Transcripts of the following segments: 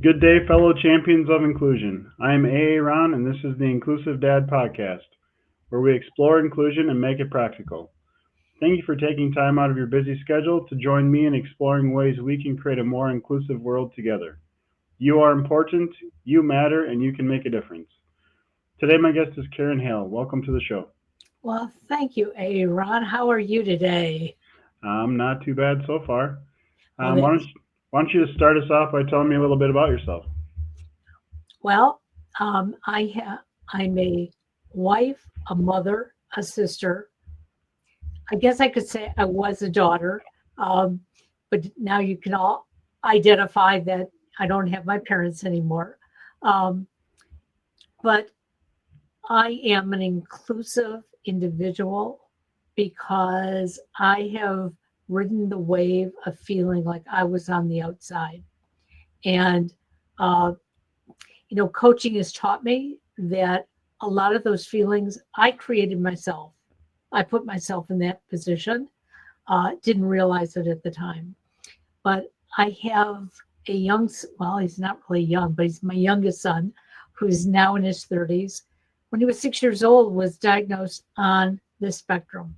Good day, fellow champions of inclusion. I am A. Ron, and this is the Inclusive Dad Podcast, where we explore inclusion and make it practical. Thank you for taking time out of your busy schedule to join me in exploring ways we can create a more inclusive world together. You are important, you matter, and you can make a difference. Today, my guest is Karen Hale. Welcome to the show. Well, thank you, Aaron. How are you today? Not too bad so far. Well, Why don't that's you, why don't you just start us off by telling me a little bit about yourself? well. I'm a wife, a mother, a sister. I guess I could say I was a daughter, um, but now you can all identify that I don't have my parents anymore. Um, but I am an inclusive individual because I have ridden the wave of feeling like I was on the outside. And uh, coaching has taught me that a lot of those feelings I created myself. I put myself in that position, didn't realize it at the time. But I have well, he's not really young, but he's my youngest son, who's now in his 30s. When he was 6 years old, was diagnosed on the spectrum.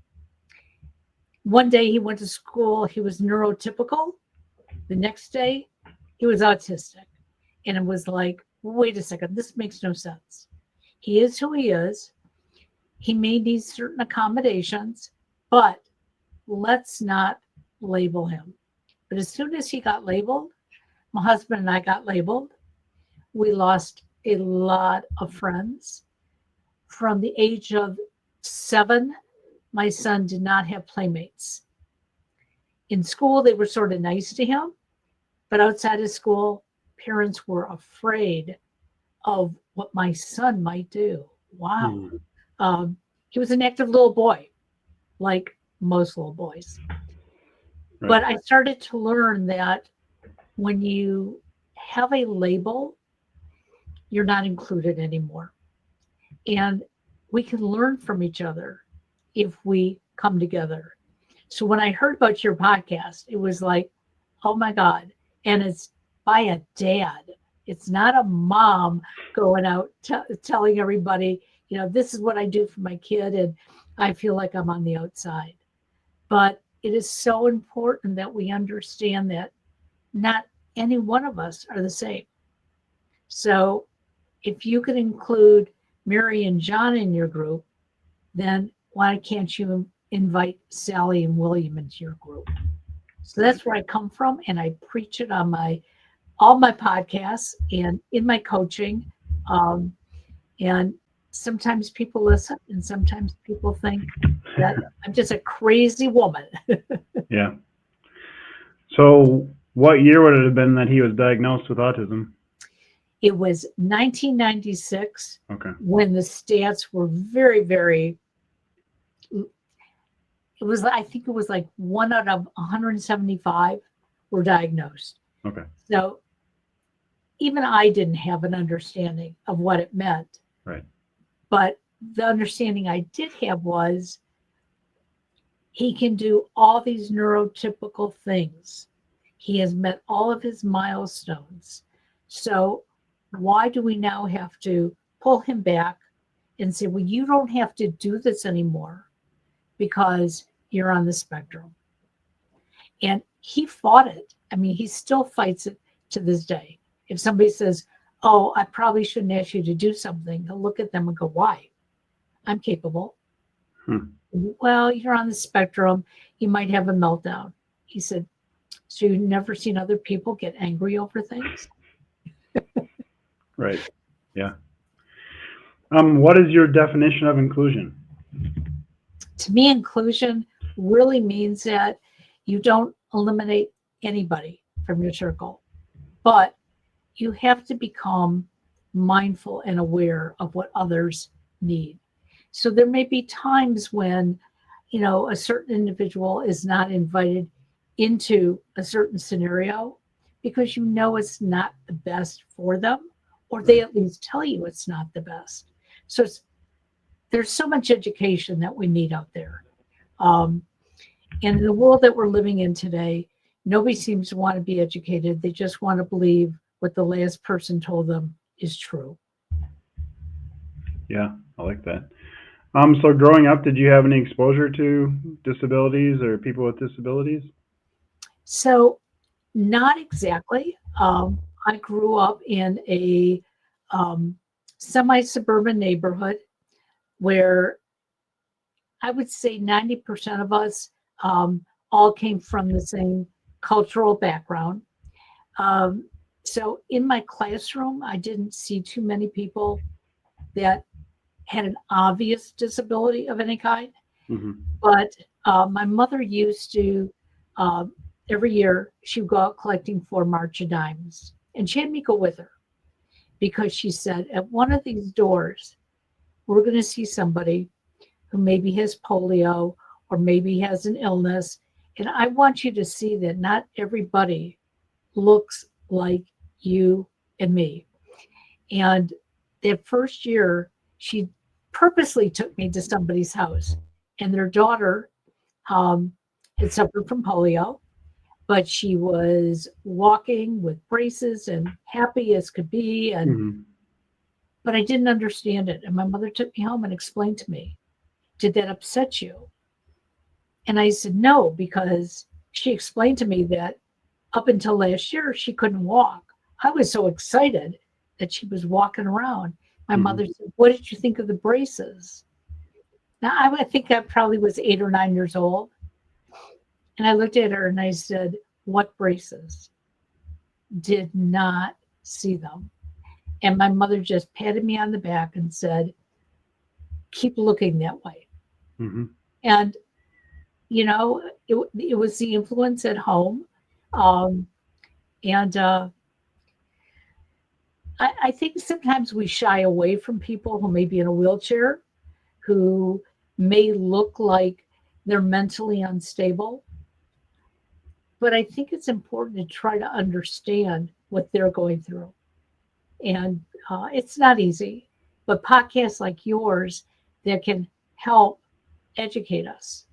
One day he went to school, he was neurotypical. The next day, he was autistic. And it was like, wait a second, this makes no sense. He is who he is. He may need certain accommodations, but let's not label him. But as soon as he got labeled, my husband and I got labeled. We lost a lot of friends. From the age of 7, my son did not have playmates. In school, they were sort of nice to him, but outside of school, parents were afraid of what my son might do. Wow. Hmm. Um, he was an active little boy, like most little boys. Right. But I started to learn that when you have a label, you're not included anymore. And we can learn from each other if we come together. So when I heard about your podcast, it was like, oh my God. And it's by a dad. It's not a mom going out telling everybody, this is what I do for my kid. And I feel like I'm on the outside. But it is so important that we understand that not any one of us are the same. So if you can include Mary and John in your group, then why can't you invite Sally and William into your group? So Right. that's where I come from, and I preach it on all my podcasts and in my coaching. Um, and sometimes people listen, and sometimes people think that I'm just a crazy woman. Yeah. So, what year would it have been that he was diagnosed with autism? It was 1996 Okay. when the stats were very, very. I think it was like one out of 175 were diagnosed. Okay. So even I didn't have an understanding of what it meant. Right. But the understanding I did have was he can do all these neurotypical things. He has met all of his milestones. So why do we now have to pull him back and say, well, you don't have to do this anymore because you're on the spectrum? And he fought it. I mean, he still fights it to this day. If somebody says, oh, I probably shouldn't ask you to do something, he'll look at them and go, why? I'm capable. Hmm. Well, you're on the spectrum. You might have a meltdown. He said, so you've never seen other people get angry over things? Right. Yeah. What is your definition of inclusion? To me, inclusion really means that you don't eliminate anybody from your circle, but you have to become mindful and aware of what others need. So there may be times when, a certain individual is not invited into a certain scenario because it's not the best for them, or they Right. at least tell you it's not the best. So there's so much education that we need out there. Um, and in the world that we're living in today, nobody seems to want to be educated. They just want to believe what the last person told them is true. Yeah, I like that. So growing up, did you have any exposure to disabilities or people with disabilities? So, not exactly. I grew up in a um, semi suburban neighborhood where I would say 90% of us all came from the same cultural background. Um, so, in my classroom, I didn't see too many people that had an obvious disability of any kind. Hmm. But my mother used to, uh, every year, she would go out collecting for March of Dimes. And she had me go with her because she said, at one of these doors, we're going to see somebody who maybe has polio or maybe has an illness. And I want you to see that not everybody looks like you and me. And that first year, she purposely took me to somebody's house, and their daughter um, had suffered from polio, but she was walking with braces and happy as could be. And Hmm. but I didn't understand it. And my mother took me home and explained to me, "Did that upset you?" And I said, "No," because she explained to me that up until last year she couldn't walk. I was so excited that she was walking around. My Hmm. mother said, "What did you think of the braces?" Now I think I probably was 8 or 9 years old. And I looked at her and I said, "What braces?" Did not see them. And my mother just patted me on the back and said, "Keep looking that way." Hmm. And, it was the influence at home. Um, and I think sometimes we shy away from people who may be in a wheelchair, who may look like they're mentally unstable. But I think it's important to try to understand what they're going through. And it's not easy, but podcasts like yours that can help educate us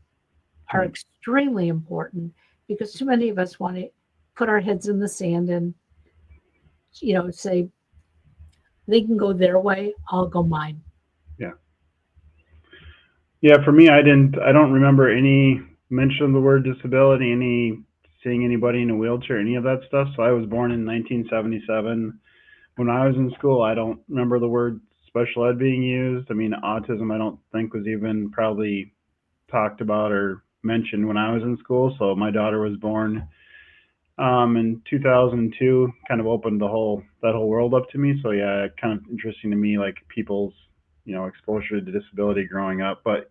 are Right. extremely important because too many of us want to put our heads in the sand and say they can go their way, I'll go mine. Yeah. Yeah, for me, I don't remember any mention of the word disability, any seeing anybody in a wheelchair, any of that stuff. So I was born in 1977. When I was in school, I don't remember the word special ed being used. I mean, autism, I don't think was even probably talked about or mentioned when I was in school. So my daughter was born in 2002, kind of opened that whole world up to me. So yeah, kind of interesting to me, like people's exposure to disability growing up. But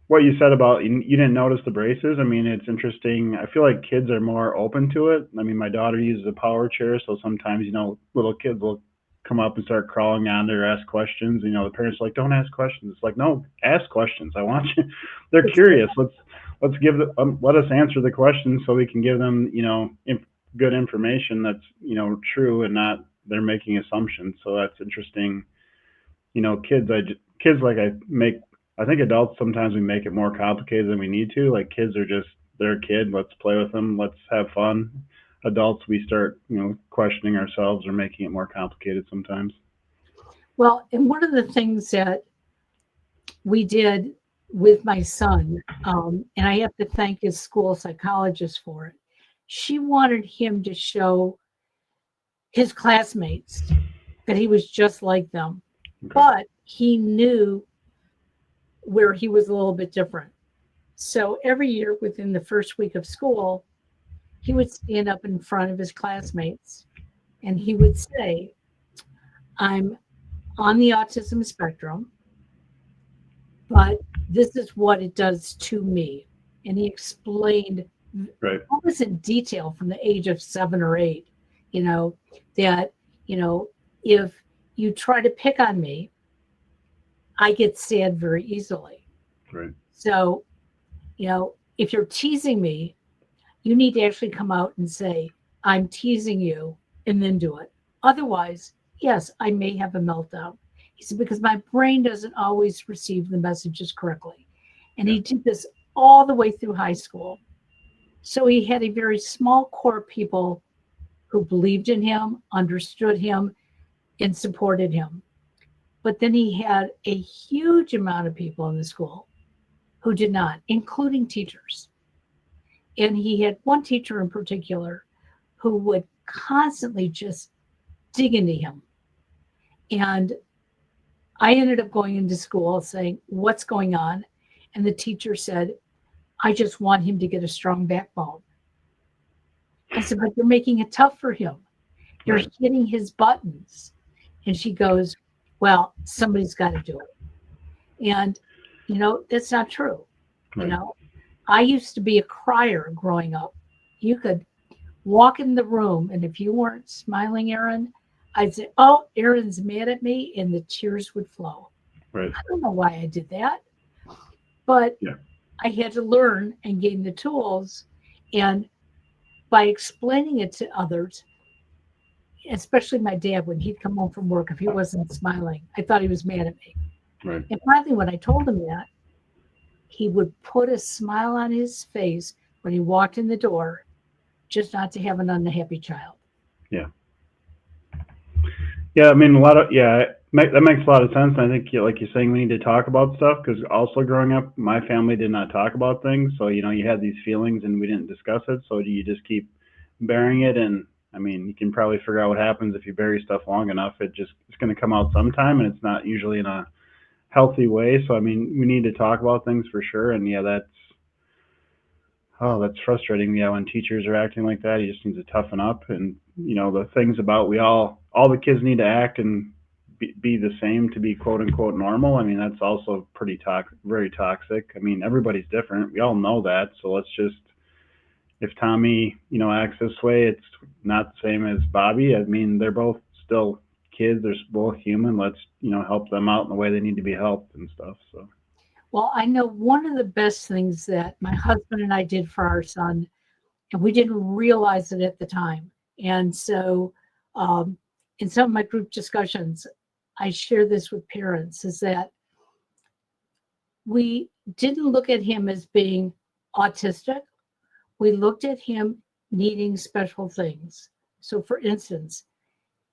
what you said about you didn't notice the braces, I mean, it's interesting. I feel like kids are more open to it. I mean, my daughter uses a power chair, so sometimes little kids will come up and start crawling on there, ask questions. The parents are like, don't ask questions. It's like, no, ask questions. I want you. They're It's good. curious. Let's let us answer the questions so we can give them good information that's true and not they're making assumptions. So that's interesting. Kids like I think adults sometimes we make it more complicated than we need to. Like kids are just they're a kid. Let's play with them. Let's have fun. Adults we start questioning ourselves or making it more complicated sometimes. Well, and one of the things that we did with my son, and I have to thank his school psychologist for it, she wanted him to show his classmates that he was just like them, Okay. but he knew where he was a little bit different. So every year within the first week of school, he would stand up in front of his classmates and he would say, "I'm on the autism spectrum, but this is what it does to me." And he explained Right. almost in detail from the age of 7 or 8, you know, that, you know, if you try to pick on me, I get sad very easily. Right. So, if you're teasing me, you need to actually come out and say, "I'm teasing you," and then do it. Otherwise, yes, I may have a meltdown. He said, because my brain doesn't always receive the messages correctly. And Yeah. he did this all the way through high school. So he had a very small core of people who believed in him, understood him, and supported him. But then he had a huge amount of people in the school who did not, including teachers. And he had one teacher in particular who would constantly just dig into him. And I ended up going into school saying, "What's going on?" And the teacher said, "I just want him to get a strong backbone." I said, "But you're making it tough for him. You're Right. hitting his buttons." And she goes, "Well, somebody's got to do it." And, that's not true. You Right. know, I used to be a crier growing up. You could walk in the room, and if you weren't smiling, Aaron, I'd say, "Oh, Aaron's mad at me," and the tears would flow. Right. I don't know why I did that, but Yeah. I had to learn and gain the tools. And by explaining it to others, especially my dad, when he'd come home from work, if he wasn't smiling, I thought he was mad at me. Right. And finally, when I told him that, he would put a smile on his face when he walked in the door, just not to have an unhappy child. Yeah. Yeah. I mean, that makes a lot of sense. And I think, like you're saying, we need to talk about stuff because also growing up, my family did not talk about things. So, you had these feelings and we didn't discuss it. So do you just keep bearing it? And I mean, you can probably figure out what happens if you bury stuff long enough. It's going to come out sometime, and it's not usually in a healthy way. So, I mean, we need to talk about things for sure. And yeah, that's frustrating. Yeah, when teachers are acting like that, you just need to toughen up. And the things about all the kids need to act and be the same to be quote unquote normal. I mean, that's also very toxic. I mean, everybody's different. We all know that. So let's just, if Tommy, acts this way, it's not the same as Bobby. I mean, they're both still kids. They're both human. Let's, help them out in the way they need to be helped and stuff. So, Well, I know one of the best things that my husband and I did for our son, and we didn't realize it at the time. And so, um, in some of my group discussions, I share this with parents is that we didn't look at him as being autistic. We looked at him needing special things. So, for instance,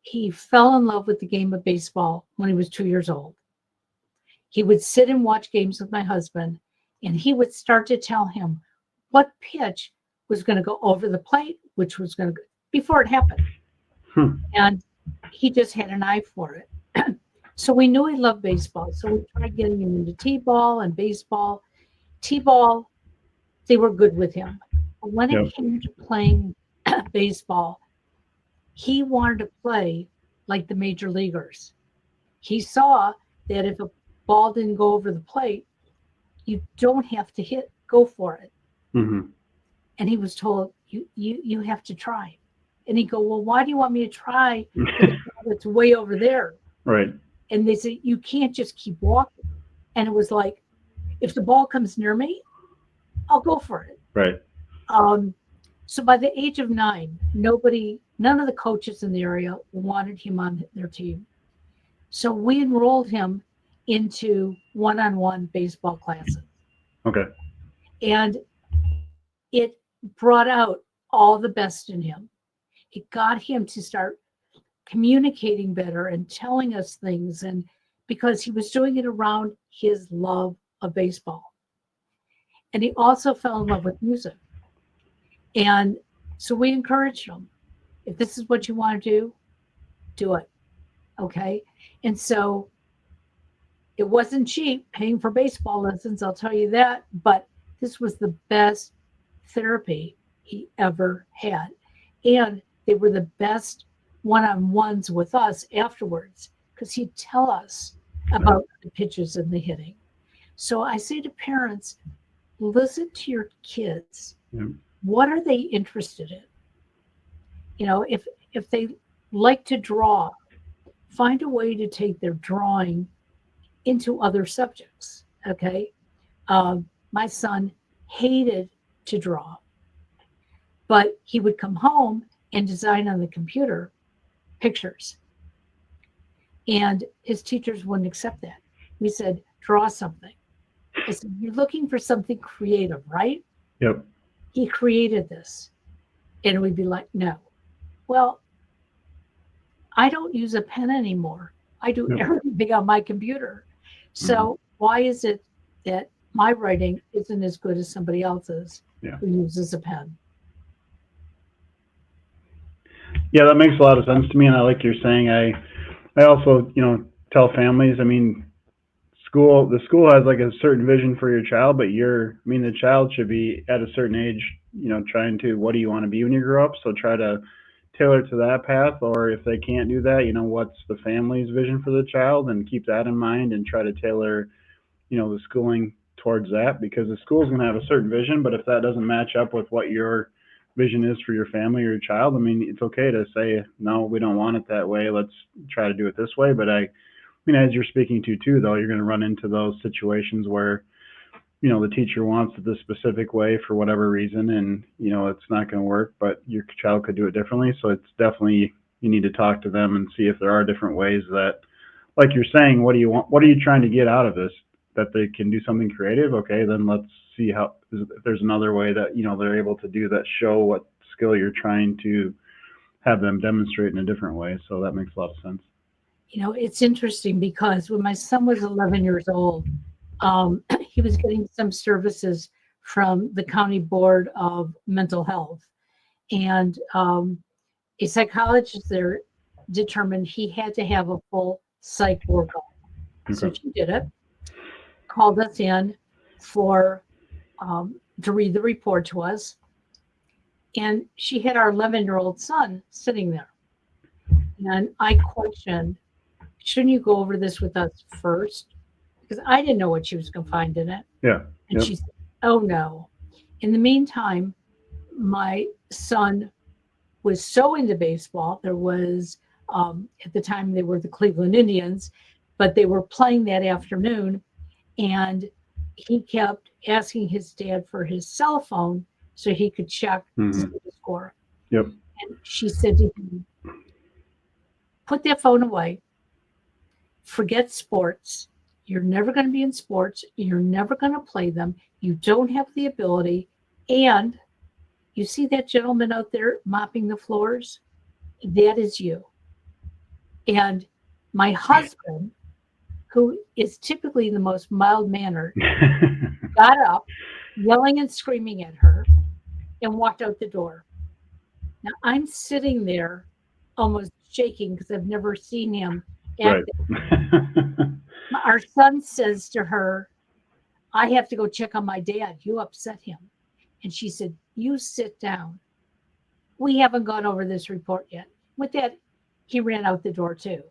he fell in love with the game of baseball when he was 2 years old. He would sit and watch games with my husband, and he would start to tell him what pitch was going to go over the plate, which was going to go before it happened. hmm, And he just had an eye for it. So we knew he loved baseball. So we tried getting him into t-ball and baseball. T-ball, they were good with him. But when it yep, came to playing baseball, he wanted to play like the major leaguers. He saw that if a ball didn't go over the plate, you don't have to go for it. hmm, And he was told, you have to try. And he'd go, "Well, why do you want me to try for the ball that's way over there?" right, And they said, "You can't just keep walking." And it was like, if the ball comes near me, I'll go for it. right, Um, so by the age of 9, none of the coaches in the area wanted him on their team. So we enrolled him into one-on-one baseball classes. okay, And it brought out all the best in him. It got him to start communicating better and telling us things, and because he was doing it around his love of baseball. And he also fell in love with music. And so we encouraged him, if this is what you want to do it. Okay. And so it wasn't cheap paying for baseball lessons, I'll tell you that, but this was the best therapy he ever had. And they were the best one-on-ones with us afterwards because he'd tell us right, about the pitches and the hitting. So I say to parents, listen to your kids. yep, What are they interested in? If they like to draw, find a way to take their drawing into other subjects. Okay. My son hated to draw, but he would come home and design on the computer pictures. And his teachers wouldn't accept that. We said, draw something. I said, you're looking for something creative, right? yep, He created this. And we'd be like, no. well, I don't use a pen anymore. I do Yep. everything on my computer. Hmm. So why is it that my writing isn't as good as somebody else's Yeah. who uses a pen? Yeah, that makes a lot of sense to me, and I like you're saying. I also, tell families. I mean, the school has like a certain vision for your child, but the child should be at a certain age, trying to, what do you want to be when you grow up? So try to tailor to that path, or if they can't do that, what's the family's vision for the child, and keep that in mind and try to tailor, the schooling towards that, because the school's going to have a certain vision, but if that doesn't match up with what your vision is for your family or your child, I mean, it's okay to say, no, we don't want it that way. Let's try to do it this way. But as you're speaking to too, though, you're going to run into those situations where, the teacher wants it this specific way for whatever reason, and, it's not going to work, but your child could do it differently. So it's definitely, you need to talk to them and see if there are different ways that, like you're saying, what do you want? What are you trying to get out of this? That they can do something creative? Okay, then let's see if there's another way that, they're able to do that, show what skill you're trying to have them demonstrate in a different way. So that makes a lot of sense. It's interesting because when my son was 11 years old, he was getting some services from the County Board of Mental Health. And a psychologist there determined he had to have a full psych workup. So Okay. she did it, called us in for to read the report to us. And she had our 11-year-old son sitting there. And I questioned, shouldn't you go over this with us first? Because I didn't know what she was going to find in it. Yeah. And Yep. she said, oh no. In the meantime, my son was so into baseball. There was, at the time, they were the Cleveland Indians, but they were playing that afternoon. And he kept asking his dad for his cell phone so he could check to see Hmm. the score. Yep. And she said to him, put that phone away, forget sports. You're never going to be in sports. You're never going to play them. You don't have the ability. And you see that gentleman out there mopping the floors? That is you. And my husband, who is typically the most mild mannered, got up, yelling and screaming at her, and walked out the door. Now I'm sitting there almost shaking because I've never seen him act. Right. Our son says to her, I have to go check on my dad. You upset him. And she said, you sit down. We haven't gone over this report yet. With that, he ran out the door too.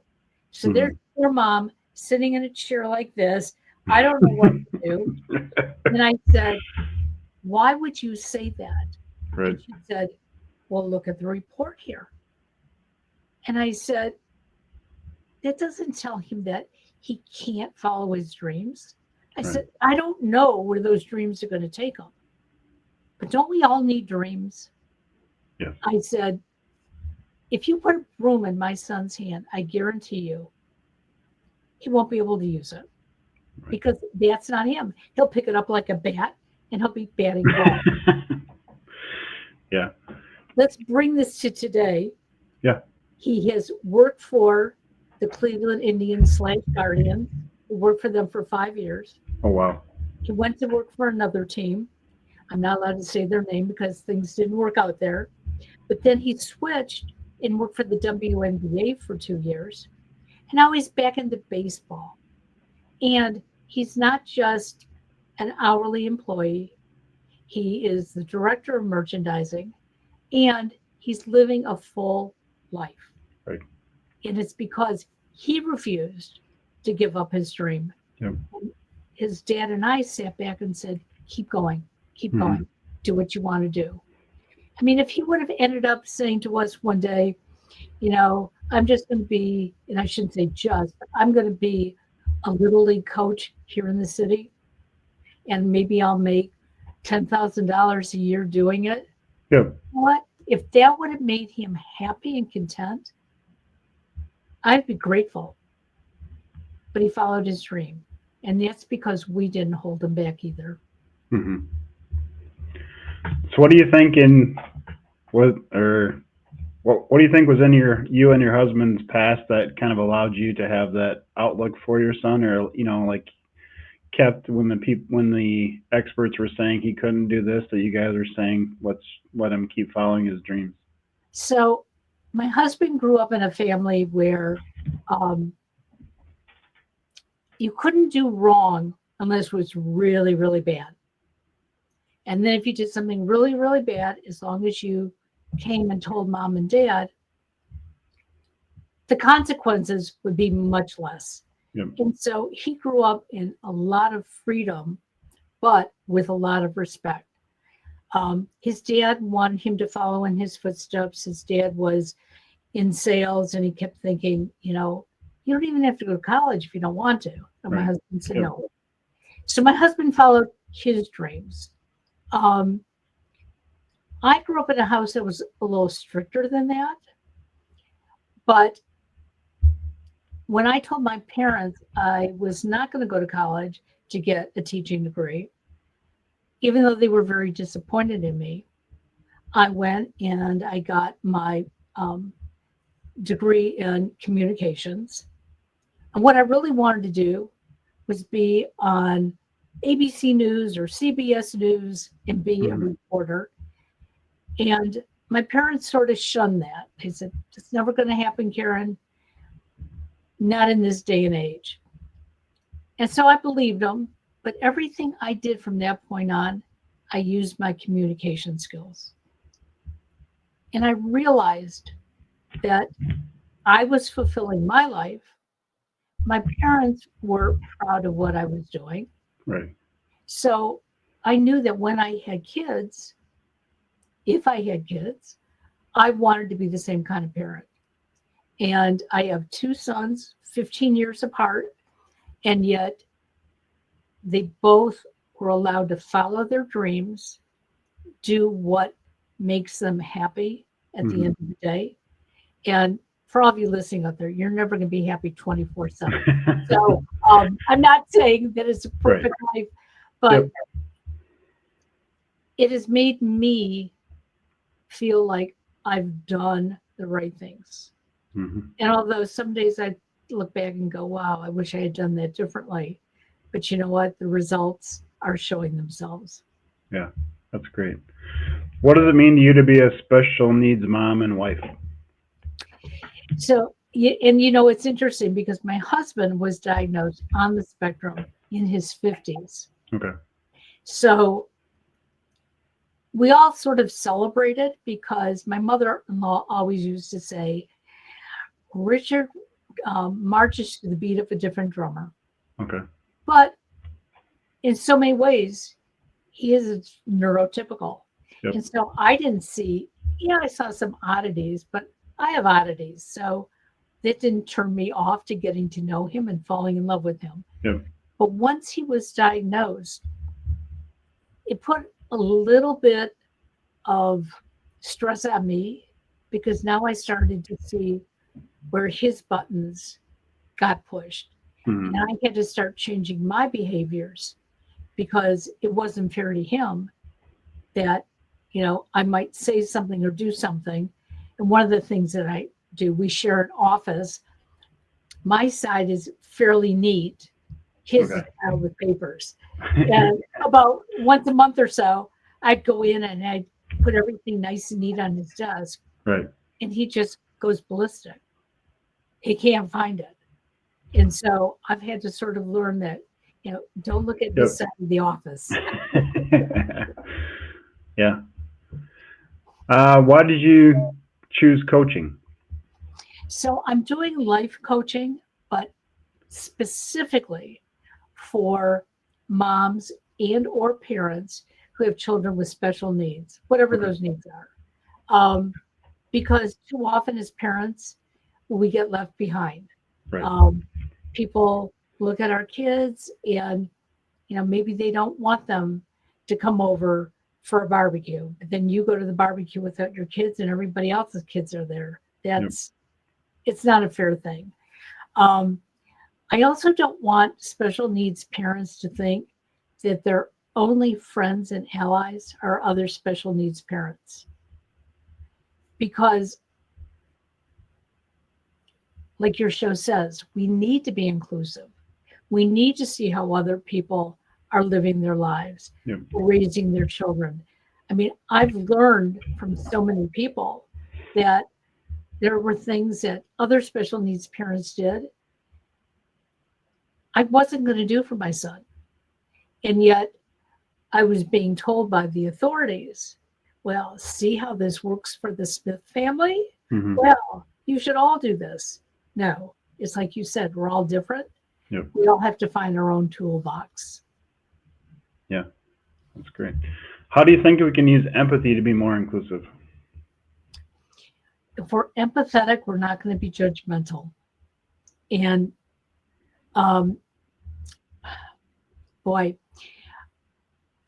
So there's Mhm. your mom sitting in a chair like this. I don't know what to do. And I said, why would you say that? Right. And she said, well, look at the report here. And I said, that doesn't tell him that he can't follow his dreams. I Right. said, I don't know where those dreams are going to take him, but don't we all need dreams? Yes. I said, if you put a broom in my son's hand, I guarantee you he won't be able to use it Right. because that's not him. He'll pick it up like a bat and he'll be batting ball. Yeah. Let's bring this to today. Yeah. He has worked for the Cleveland Indians / Guardians. He worked for them for 5 years. Oh wow. He went to work for another team. I'm not allowed to say their name because things didn't work out there. But then he switched and worked for the WNBA for 2 years. And now he's back into baseball. And he's not just an hourly employee, he is the director of merchandising, and he's living a full life. Right. And it's because he refused to give up his dream. Yep. And his dad and I sat back and said, keep going, keep Mhm. going, do what you want to do. I mean, if he would have ended up saying to us one day, I'm just going to be, and I shouldn't say just, I'm going to be a little league coach here in the city, and maybe I'll make $10,000 a year doing it. Yep. You know what? If that would have made him happy and content, I'd be grateful. But he followed his dream. And that's because we didn't hold him back either. Mhm. So what do you think what or What do you think was in you and your husband's past that kind of allowed you to have that outlook for your son, or like kept when the experts were saying he couldn't do this, that you guys were saying let's let him keep following his dreams? So my husband grew up in a family where um, you couldn't do wrong unless it was really, really bad. And then if you did something really, really bad, as long as you came and told mom and dad, the consequences would be much less. Yep. And so he grew up in a lot of freedom, but with a lot of respect. His dad wanted him to follow in his footsteps. His dad was in sales, and he kept thinking, you don't even have to go to college if you don't want to. And my Right. husband said Yep. no. So my husband followed his dreams. Um, I grew up in a house that was a little stricter than that. But when I told my parents I was not going to go to college to get a teaching degree, even though they were very disappointed in me, I went and I got my degree in communications. And what I really wanted to do was be on ABC News or CBS News and be a Hmm. reporter. And my parents sort of shunned that. They said, it's never going to happen, Karen, not in this day and age. And so I believed them. But everything I did from that point on, I used my communication skills. And I realized that I was fulfilling my life. My parents were proud of what I was doing. Right. So I knew that when I had kids, if I had kids, I wanted to be the same kind of parent. And I have two sons, 15 years apart, and yet they both were allowed to follow their dreams, do what makes them happy at the Hmm. end of the day. And for all of you listening out there, you're never going to be happy 24/7. So I'm not saying that it's a Right. perfect life, but Yep. it has made me feel like I've done the right things. Hmm. And although some days I look back and go, wow, I wish I had done that differently. But you know what? The results are showing themselves. Yeah, that's great. What does it mean to you to be a special needs mom and wife? So, and it's interesting because my husband was diagnosed on the spectrum in his 50s. Okay. So we all sort of celebrated because my mother in law always used to say, Richard marches to the beat of a different drummer. Okay. But in so many ways, he is neurotypical. Yep. And so I didn't see, I saw some oddities, but I have oddities. So that didn't turn me off to getting to know him and falling in love with him. Yep. But once he was diagnosed, it put a little bit of stress on me because now I started to see where his buttons got pushed. And Hmm. I had to start changing my behaviors because it wasn't fair to him that, I might say something or do something. And one of the things that I do, we share an office. My side is fairly neat. His is Okay. piled with papers. And about once a month or so, I'd go in and I'd put everything nice and neat on his desk. Right. And he just goes ballistic. He can't find it. And so I've had to sort of learn that, don't look at this Yep. side of the office. Yeah. Why did you choose coaching? So I'm doing life coaching, but specifically for moms and or parents who have children with special needs, whatever Okay. those needs are. Um, because too often as parents, we get left behind. Right. Um, People look at our kids and, maybe they don't want them to come over for a barbecue, but then you go to the barbecue without your kids and everybody else's kids are there. Yep. It's not a fair thing. Um, I also don't want special needs parents to think that their only friends and allies are other special needs parents because like your show says, we need to be inclusive. We need to see how other people are living their lives, Yep. raising their children. I mean, I've learned from so many people that there were things that other special needs parents did I wasn't going to do for my son. And yet I was being told by the authorities, well, see how this works for the Smith family? Hmm. Well, you should all do this. No, it's like you said, we're all different. Yep. We all have to find our own toolbox. Yeah, that's great. How do you think we can use empathy to be more inclusive? If we're empathetic, we're not going to be judgmental. And um, boy,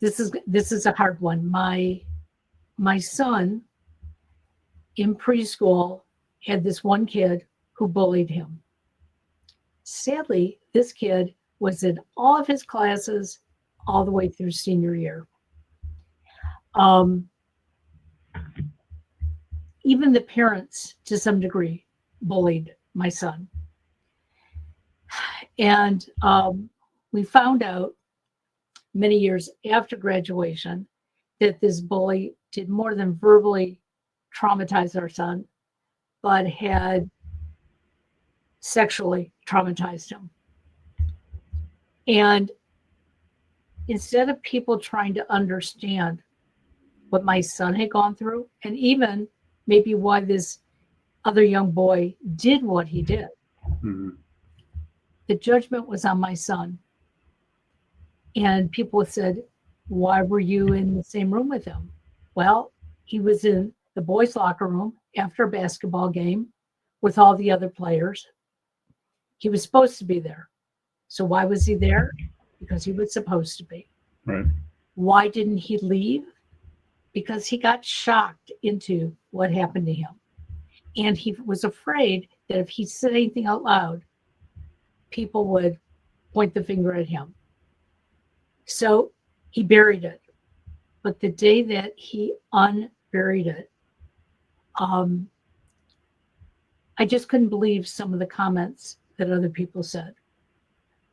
this is a hard one. My son in preschool had this one kid who bullied him. Sadly, this kid was in all of his classes all the way through senior year. Um, Even the parents, to some degree, bullied my son. And we found out many years after graduation that this bully did more than verbally traumatize our son, but had sexually traumatized him. And instead of people trying to understand what my son had gone through, and even maybe why this other young boy did what he did, Hmm. the judgment was on my son. And people said, why were you in the same room with him? Well, he was in the boys' locker room after a basketball game with all the other players. He was supposed to be there. So why was he there? Because he was supposed to be. Right. Why didn't he leave? Because he got shocked into what happened to him. And he was afraid that if he said anything out loud, people would point the finger at him. So he buried it. But the day that he unburied it, I just couldn't believe some of the comments that other people said.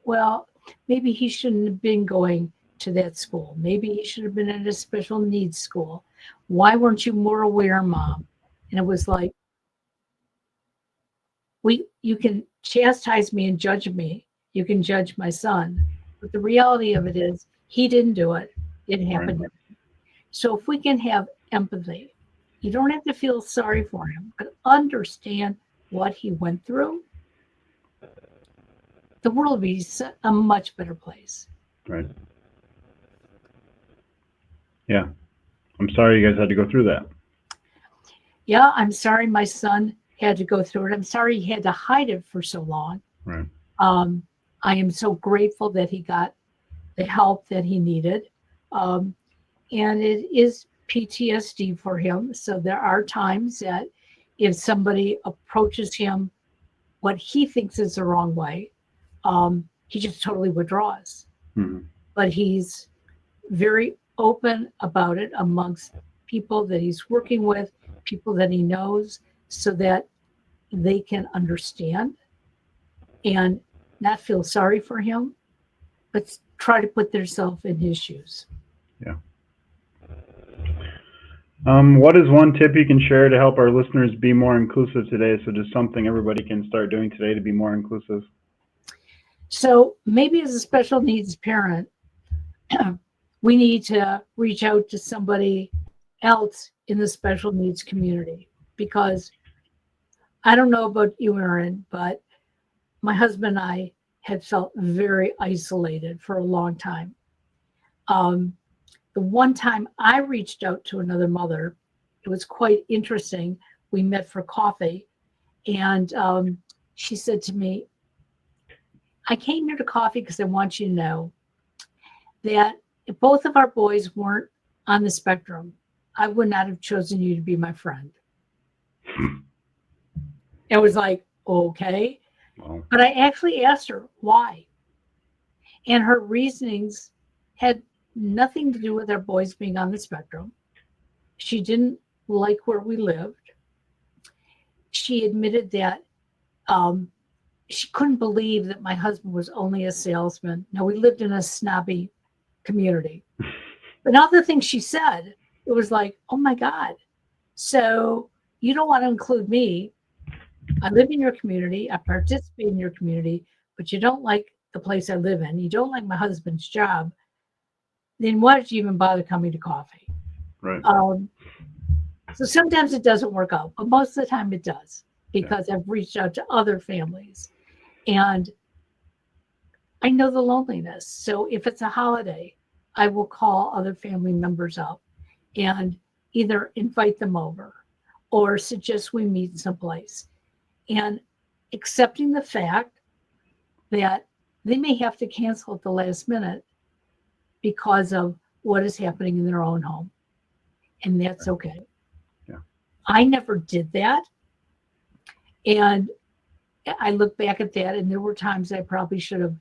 Well, maybe he shouldn't have been going to that school. Maybe he should have been at a special needs school. Why weren't you more aware, Mom? And it was like, you can chastise me and judge me. You can judge my son. But the reality of it is he didn't do it. It happened. Right. So if we can have empathy, you don't have to feel sorry for him, but understand what he went through, the world would be a much better place. Right. Yeah. I'm sorry you guys had to go through that. Yeah, I'm sorry my son had to go through it. I'm sorry he had to hide it for so long. Right. I am so grateful that he got the help that he needed. And it is PTSD for him. So there are times that if somebody approaches him what he thinks is the wrong way, he just totally withdraws. Hmm. But he's very open about it amongst people that he's working with, people that he knows, so that they can understand and not feel sorry for him, but try to put themselves in his shoes. Yeah. What is one tip you can share to help our listeners be more inclusive today? So just something everybody can start doing today to be more inclusive. So maybe as a special needs parent, we need to reach out to somebody else in the special needs community, because I don't know about you, Erin, but my husband and I had felt very isolated for a long time. Um, the one time I reached out to another mother, it was quite interesting. We met for coffee, and she said to me, I came here to coffee because I want you to know that if both of our boys weren't on the spectrum, I would not have chosen you to be my friend. It was like, okay. Wow. But I actually asked her why. And her reasonings had nothing to do with our boys being on the spectrum. She didn't like where we lived. She admitted that she couldn't believe that my husband was only a salesman. Now, we lived in a snobby community. But all the things she said, it was like, oh my God. So you don't want to include me. I live in your community. I participate in your community, but you don't like the place I live in. You don't like my husband's job. Then why did you even bother coming to coffee? Right. So sometimes it doesn't work out, but most of the time it does, because I've reached out to other families and I know the loneliness. So if it's a holiday, I will call other family members up and either invite them over or suggest we meet someplace, and accepting the fact that they may have to cancel at the last minute because of what is happening in their own home. And that's okay. Yeah. I never did that. And I look back at that, and there were times I probably should have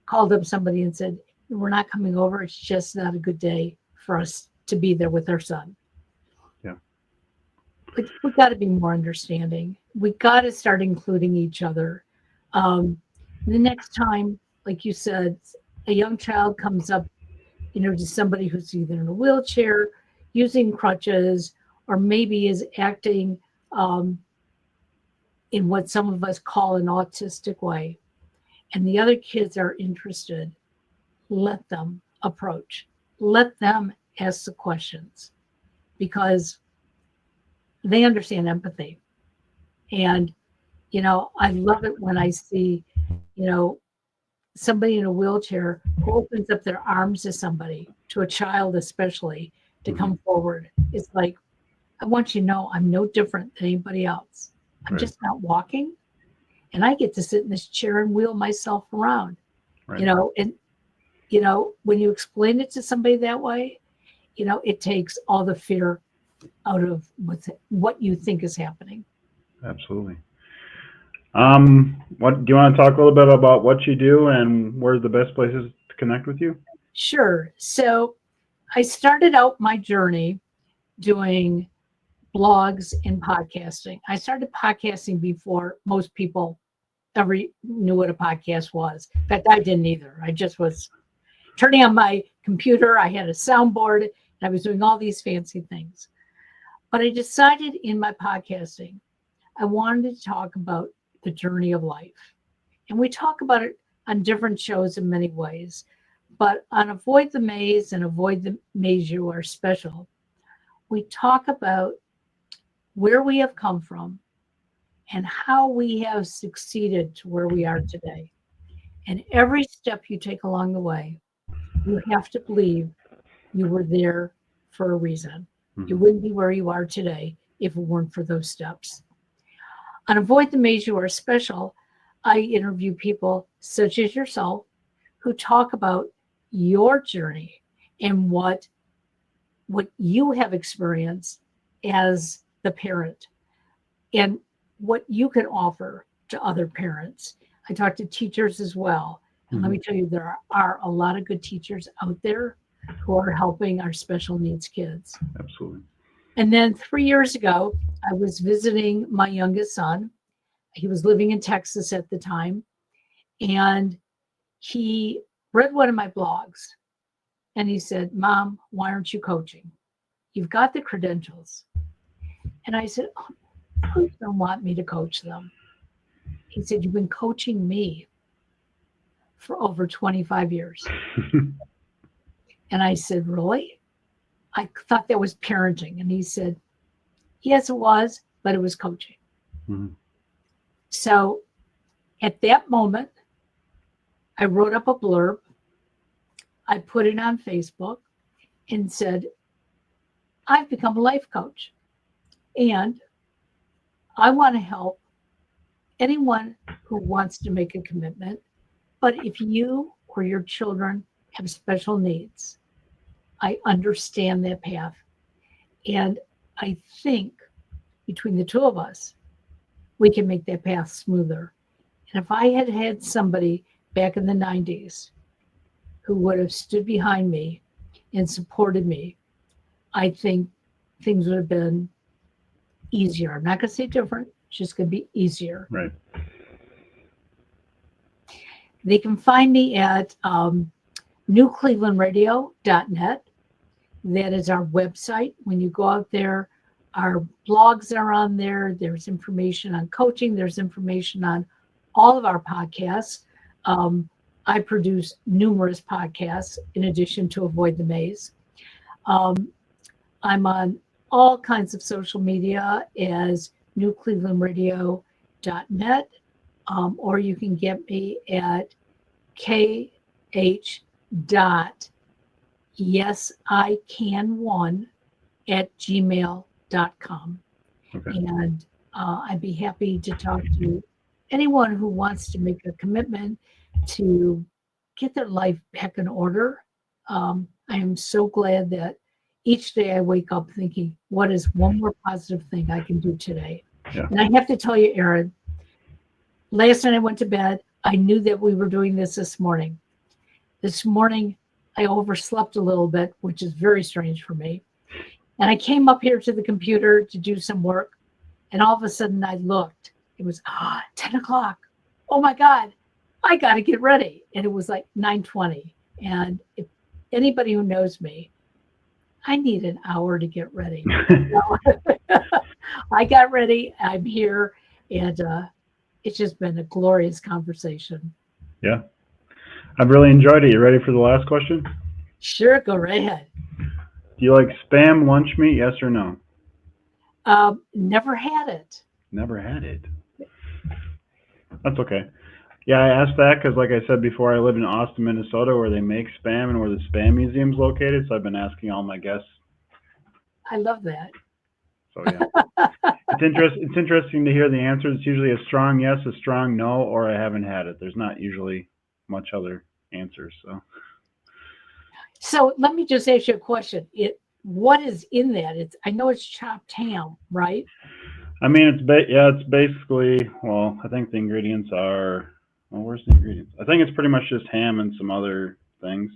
called up somebody and said, we're not coming over. It's just not a good day for us to be there with our son. Yeah. But we got to be more understanding. We got to start including each other. The next time, like you said, a young child comes up, to somebody who's either in a wheelchair, using crutches, or maybe is acting in what some of us call an autistic way, and the other kids are interested, let them approach. Let them ask the questions, because they understand empathy. And, I love it when I see, somebody in a wheelchair who opens up their arms to somebody, to a child especially, to come forward. It's like, I want you to know I'm no different than anybody else. I'm just not walking, and I get to sit in this chair and wheel myself around, and, when you explain it to somebody that way, it takes all the fear out of what you think is happening. Absolutely. What do you want to talk a little bit about what you do and where's the best places to connect with you? Sure. So I started out my journey doing blogs and podcasting. I started podcasting before most people ever knew what a podcast was. In fact, I didn't either. I just was turning on my computer. I had a soundboard and I was doing all these fancy things. But I decided in my podcasting, I wanted to talk about the journey of life. And we talk about it on different shows in many ways. But on Avoid the Maze and Avoid the Maze You Are Special, we talk about where we have come from and how we have succeeded to where we are today. And every step you take along the way, you have to believe you were there for a reason. You wouldn't be where you are today if it weren't for those steps. On Avoid the Maze You Are Special, I interview people such as yourself who talk about your journey and what you have experienced as the parent and what you can offer to other parents. I talk to teachers as well. And let me tell you, there are a lot of good teachers out there who are helping our special needs kids. Absolutely. And then 3 years ago, I was visiting my youngest son. He was living in Texas at the time. And he read one of my blogs. And he said, Mom, why aren't you coaching? You've got the credentials. And I said, oh, please don't want me to coach them. He said, you've been coaching me for over 25 years. And I said, really? I thought that was parenting. And he said, yes, it was, but it was coaching. So at that moment, I wrote up a blurb. I put it on Facebook and said, I've become a life coach. And I want to help anyone who wants to make a commitment. But if you or your children have special needs, I understand that path. And I think between the two of us, we can make that path smoother. And if I had had somebody back in the 90s who would have stood behind me and supported me, I think things would have been easier. I'm not going to say different, it's just going to be easier. Right. They can find me at newclevelandradio.net. That is our website. When you go out there, our blogs are on there. There's information on coaching. There's information on all of our podcasts. I produce numerous podcasts in addition to Avoid the Maze. I'm on all kinds of social media as newclevelandradio.net, or you can get me at kh.yesican1@gmail.com. Okay. And I'd be happy to talk to anyone who wants to make a commitment to get their life back in order. I am so glad that each day I wake up thinking, what is one more positive thing I can do today? Yeah. And I have to tell you, Aaron, last night I went to bed. I knew that we were doing this morning. This morning, I overslept a little bit, which is very strange for me. And I came up here to the computer to do some work. And all of a sudden I looked. It was 10 o'clock. Oh my God, I got to get ready. And it was like 9:20. And if anybody who knows me, I need an hour to get ready. I got ready. I'm here. And it's just been a glorious conversation. Yeah. I've really enjoyed it. You ready for the last question? Sure, go right ahead. Do you like Spam lunch meat, yes or no? Never had it. Never had it. That's okay. Yeah, I asked that because, like I said before, I live in Austin, Minnesota, where they make Spam and where the Spam Museum's located. So I've been asking all my guests. I love that. So yeah, it's interesting to hear the answers. It's usually a strong yes, a strong no, or I haven't had it. There's not usually much other answers. So let me just ask you a question. What is in that? I know it's chopped ham, right? I mean, it's basically, well, I think the ingredients are, well, where's the ingredients? I think it's pretty much just ham and some other things.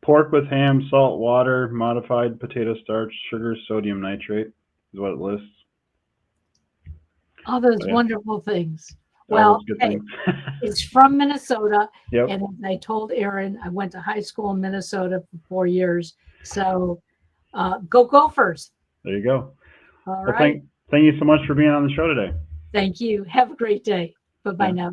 Pork with ham, salt, water, modified potato starch, sugar, sodium nitrate is what it lists. All those wonderful things. Well, hey, it's from Minnesota. Yep. And as I told Aaron, I went to high school in Minnesota for 4 years. So go Gophers. There you go. All right. Thank you so much for being on the show today. Thank you. Have a great day. Bye-bye now.